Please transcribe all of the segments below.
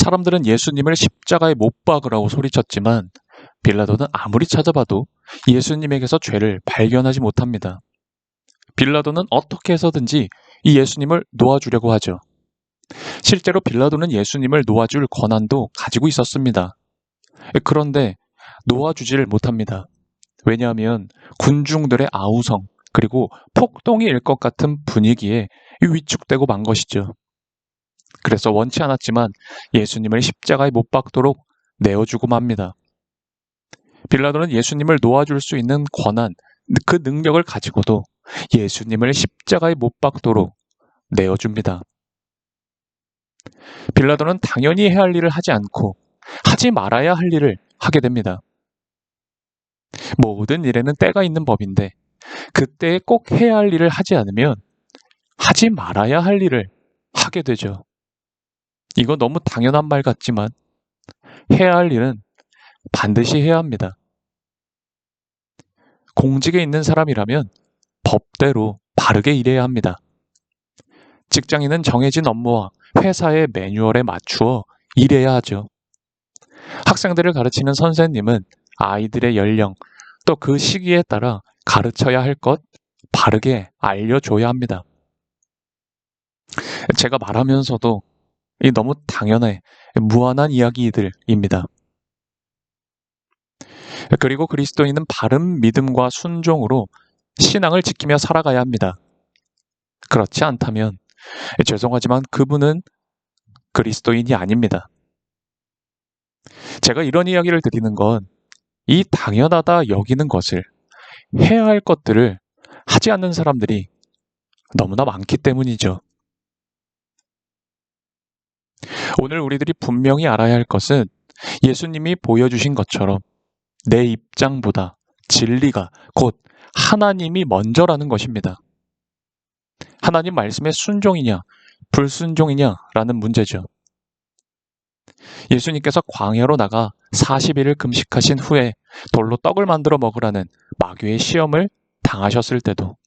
사람들은 예수님을 십자가에 못 박으라고 소리쳤지만 빌라도는 아무리 찾아봐도 예수님에게서 죄를 발견하지 못합니다. 빌라도는 어떻게 해서든지 이 예수님을 놓아주려고 하죠. 실제로 빌라도는 예수님을 놓아줄 권한도 가지고 있었습니다. 그런데 놓아주지를 못합니다. 왜냐하면 군중들의 아우성 그리고 폭동이 일 것 같은 분위기에 위축되고 만 것이죠. 그래서 원치 않았지만 예수님을 십자가에 못 박도록 내어주고 맙니다. 빌라도는 예수님을 놓아줄 수 있는 권한, 그 능력을 가지고도 예수님을 십자가에 못 박도록 내어줍니다. 빌라도는 당연히 해야 할 일을 하지 않고 하지 말아야 할 일을 하게 됩니다. 모든 일에는 때가 있는 법인데 그때에 꼭 해야 할 일을 하지 않으면 하지 말아야 할 일을 하게 되죠. 이거 너무 당연한 말 같지만 해야 할 일은 반드시 해야 합니다. 공직에 있는 사람이라면 법대로 바르게 일해야 합니다. 직장인은 정해진 업무와 회사의 매뉴얼에 맞추어 일해야 하죠. 학생들을 가르치는 선생님은 아이들의 연령, 또 그 시기에 따라 가르쳐야 할 것 바르게 알려줘야 합니다. 제가 말하면서도 너무 당연해, 무한한 이야기들입니다. 그리고 그리스도인은 바른 믿음과 순종으로 신앙을 지키며 살아가야 합니다. 그렇지 않다면 죄송하지만 그분은 그리스도인이 아닙니다. 제가 이런 이야기를 드리는 건 이 당연하다 여기는 것을, 해야 할 것들을 하지 않는 사람들이 너무나 많기 때문이죠. 오늘 우리들이 분명히 알아야 할 것은 예수님이 보여주신 것처럼 내 입장보다 진리가 곧 하나님이 먼저라는 것입니다. 하나님 말씀에 순종이냐 불순종이냐라는 문제죠. 예수님께서 광야로 나가 40일을 금식하신 후에 돌로 떡을 만들어 먹으라는 마귀의 시험을 당하셨을 때도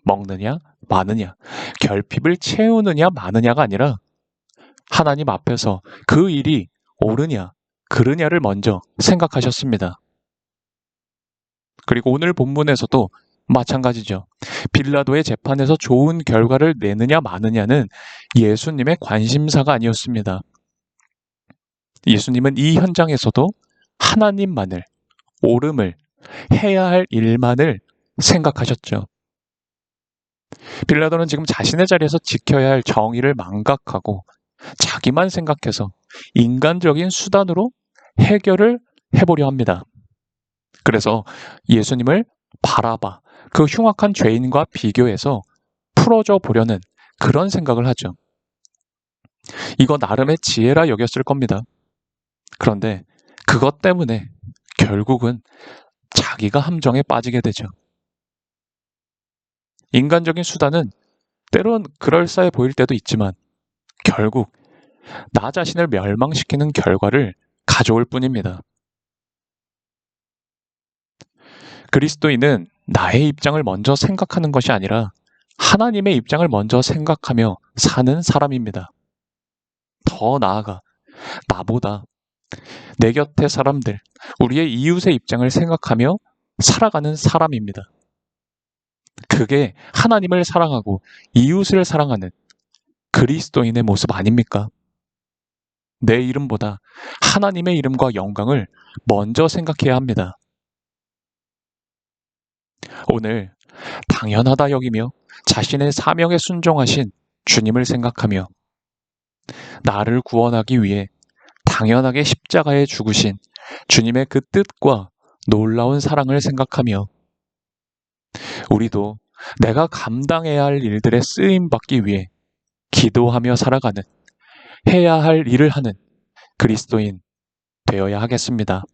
먹느냐 마느냐, 결핍을 채우느냐 마느냐가 아니라 하나님 앞에서 그 일이 옳으냐 그르냐를 먼저 생각하셨습니다. 그리고 오늘 본문에서도 마찬가지죠. 빌라도의 재판에서 좋은 결과를 내느냐 마느냐는 예수님의 관심사가 아니었습니다. 예수님은 이 현장에서도 하나님만을, 옳음을, 해야 할 일만을 생각하셨죠. 빌라도는 지금 자신의 자리에서 지켜야 할 정의를 망각하고 자기만 생각해서 인간적인 수단으로 해결을 해보려 합니다. 그래서 예수님을 바라바, 그 흉악한 죄인과 비교해서 풀어줘 보려는 그런 생각을 하죠. 이거 나름의 지혜라 여겼을 겁니다. 그런데 그것 때문에 결국은 자기가 함정에 빠지게 되죠. 인간적인 수단은 때론 그럴싸해 보일 때도 있지만 결국 나 자신을 멸망시키는 결과를 가져올 뿐입니다. 그리스도인은 나의 입장을 먼저 생각하는 것이 아니라 하나님의 입장을 먼저 생각하며 사는 사람입니다. 더 나아가 나보다 내 곁의 사람들, 우리의 이웃의 입장을 생각하며 살아가는 사람입니다. 그게 하나님을 사랑하고 이웃을 사랑하는 그리스도인의 모습 아닙니까? 내 이름보다 하나님의 이름과 영광을 먼저 생각해야 합니다. 오늘 당연하다 여기며 자신의 사명에 순종하신 주님을 생각하며 나를 구원하기 위해 당연하게 십자가에 죽으신 주님의 그 뜻과 놀라운 사랑을 생각하며 우리도 내가 감당해야 할 일들에 쓰임받기 위해 기도하며 살아가는, 해야 할 일을 하는 그리스도인 되어야 하겠습니다.